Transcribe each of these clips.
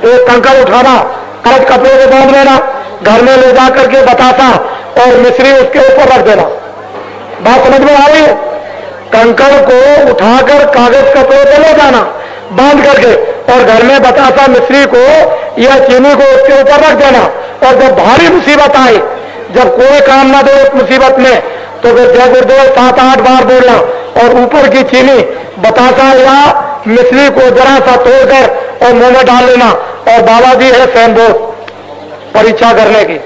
एक कंकड़ उठाना, अलग कपड़े से बांध लेना, घर में ले जा करके बतासा और मिश्री उसके ऊपर रख देना। बात समझ में आ रही है? कंकड़ को उठाकर कागज कपड़े पे ले जाना बांध करके, और घर में बतासा मिश्री को या चीनी को उसके ऊपर रख देना। और जब भारी मुसीबत आए, जब कोई काम ना दे उस मुसीबत में, तो फिर जय गुरुदेव 7-8 बार बोलना, और ऊपर की चीनी बतासा या मिश्री को जरा सा तोड़कर और मुंह में डाल लेना। और बाबा जी है सैनबोध परीक्षा करने की,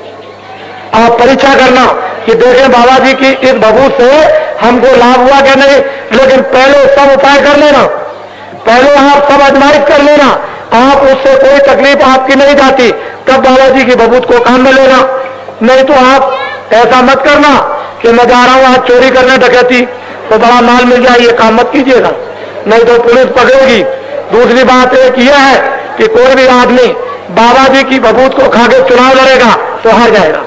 आप परीक्षा करना कि देखें बाबा जी की इस भभूत से हमको लाभ हुआ क्या नहीं। लेकिन पहले सब उपाय कर लेना, पहले आप सब आजमाइश कर लेना, आप उससे कोई तकलीफ आपकी नहीं जाती, तब बाबा जी की भभूत को काम में लेना। नहीं तो आप ऐसा मत करना कि मैं जा रहा हूं आज चोरी करने डकैती तो बड़ा माल मिल जाए, ये काम मत कीजिएगा, नहीं तो पुलिस पकड़ेगी। दूसरी बात एक यह है कि कोई भी आदमी बाबा जी की भभूत को खाके चुनाव लड़ेगा तो हार जाएगा।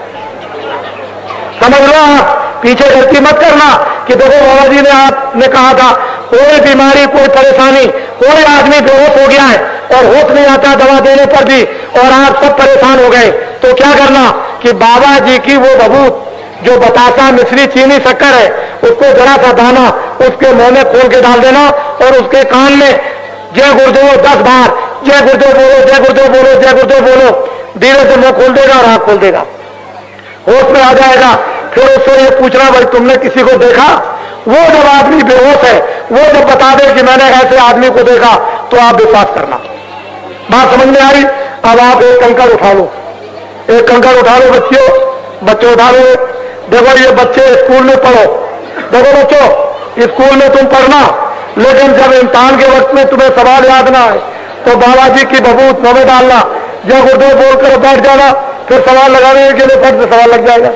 समझ लो, आप पीछे गलती मत करना कि देखो बाबा जी ने आपने कहा था कोई बीमारी कोई परेशानी, कोई आदमी बेहोश हो गया है और होश नहीं आता दवा देने पर भी, और आप सब परेशान हो गए, तो क्या करना कि बाबा जी की वो भभूत जो बतासा मिश्री चीनी शक्कर है उसको जरा सा दाना उसके मुंह में खोल के डाल देना, और उसके कान में जय गुरुदेव 10 बार जय गुरुदेव बोलो, जय गुरुदेव बोलो, जय गुरुदेव बोलो। धीरे से मुंह खोल देगा और आंख खोल देगा, होश में आ जाएगा। फिर उससे ये पूछना भाई तुमने किसी को देखा? वो जब आदमी बेहोश है, वो जब बता दे कि मैंने ऐसे आदमी को देखा, तो आप विश्वास करना। बात समझ में आई? अब आप एक कंकड़ उठा लो, एक कंकड़ उठा लो बच्चियों, बच्चे उठा लो। देखो ये बच्चे स्कूल में पढ़ो, देखो बच्चों स्कूल में तुम पढ़ना, लेकिन जब इम्तिहान के वक्त में तुम्हें सवाल याद ना आए तो बाबा जी की भभूत मुंह में डालना, जय गुरुदेव बोलकर बैठ जाना, फिर सवाल लगाने के लिए फट से सवाल लग जाएगा,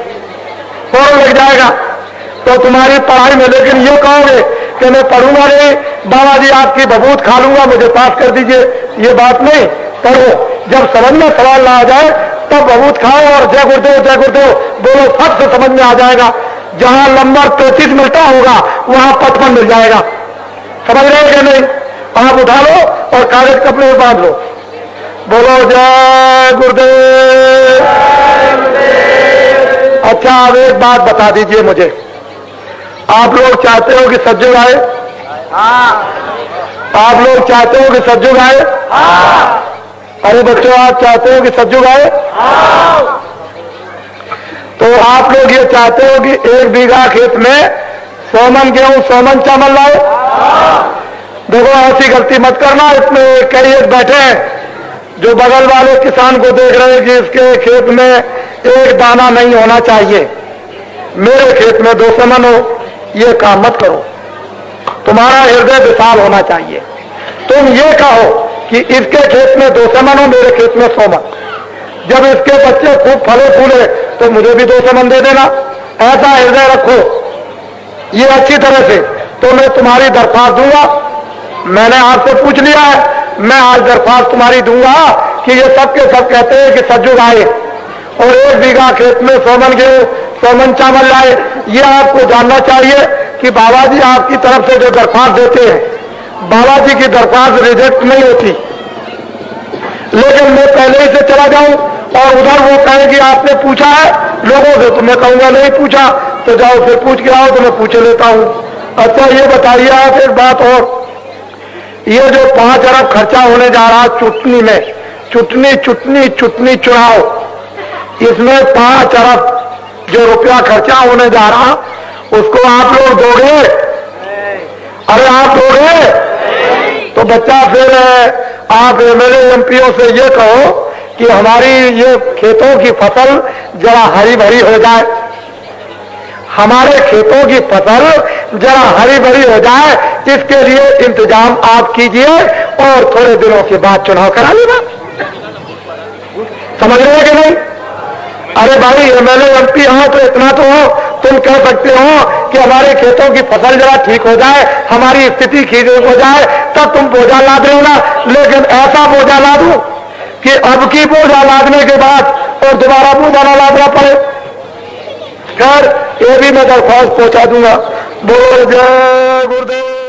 फौरन लग जाएगा तो तुम्हारी पढ़ाई में। लेकिन ये कहोगे कि मैं पढ़ूंगा नहीं, बाबा जी आपकी भभूत खा लूंगा, मुझे पास कर दीजिए, ये बात नहीं। पढ़ो, जब समझ में सवाल ना आ जाए तब भभूत खाओ और जय गुरुदेव बोलो, फट से समझ में आ जाएगा। जहां नंबर 35 मिलता होगा वहां 55 मिल जाएगा। समझ रहे हैं कि नहीं? आप उठा लो और कागज कपड़े में बांध लो, बोलो जय गुरुदेव। अच्छा अब एक बात बता दीजिए मुझे, आप लोग चाहते हो कि सज्जु आए? आप लोग चाहते हो कि सज्जु आए? अरे बच्चों आप चाहते हो कि सज्जु आए? तो आप लोग ये चाहते हो कि 1 बीघा खेत में 100 मन गेहूं 100 मन चावल लाओ? देखो ऐसी गलती मत करना, इसमें कई एक बैठे हैं जो बगल वाले किसान को देख रहे हैं कि इसके खेत में एक दाना नहीं होना चाहिए, मेरे खेत में 200 मन हो। ये काम मत करो, तुम्हारा हृदय विशाल होना चाहिए। तुम ये कहो कि इसके खेत में 200 मन हो, मेरे खेत में 100 मन। जब इसके बच्चे खूब फले फूले तो मुझे भी 200 मन दे देना, ऐसा हृदय रखो ये अच्छी तरह से। तो मैं तुम्हारी दरख्वास्त दूंगा, मैंने आपसे पूछ लिया है, मैं आज दरख्वास्त तुम्हारी दूंगा कि ये सब के सब कहते हैं कि सज्जू आए और 1 बीघा खेत में 100 मन गेहूं 100 मन चावल लाए। ये आपको जानना चाहिए कि बाबा जी आपकी तरफ से जो दरख्वास्त देते हैं, बाबा जी की दरख्वास्त रिजेक्ट नहीं होती। लेकिन मैं पहले ही से चला जाऊं और उधर वो कहे कि आपने पूछा है लोगों से, तो मैं कहूंगा नहीं पूछा, तो जाओ फिर पूछ के आओ, तो मैं पूछ लेता हूं। अच्छा ये बताइए आप एक बात और, ये जो 5 अरब खर्चा होने जा रहा चुटनी में, चुटनी चुनाव, इसमें 5 अरब जो रुपया खर्चा होने जा रहा उसको आप लोग दोगे? अरे आप दोगे? तो बच्चा फिर आप एमएलए एमपीओ से ये कहो कि हमारी ये खेतों की फसल जरा हरी भरी हो जाए, हमारे खेतों की फसल जरा हरी भरी हो जाए, इसके लिए इंतजाम आप कीजिए और थोड़े दिनों के बाद चुनाव करा लेना। समझ रहे हैं कि नहीं? अरे भाई एमएलए एमपी हो तो इतना तो हो, तुम कह सकते हो कि हमारे खेतों की फसल जरा ठीक हो जाए, हमारी स्थिति ठीक हो जाए, तब तुम बोझा लाद रहे हो ना। लेकिन ऐसा बोझा ला दूं कि अब की बोझा लादने के बाद और दोबारा बोझा ना लादना पड़े। खैर ये भी मैं दरख्वास्त पहुंचा दूंगा। बोलो जय गुरुदेव।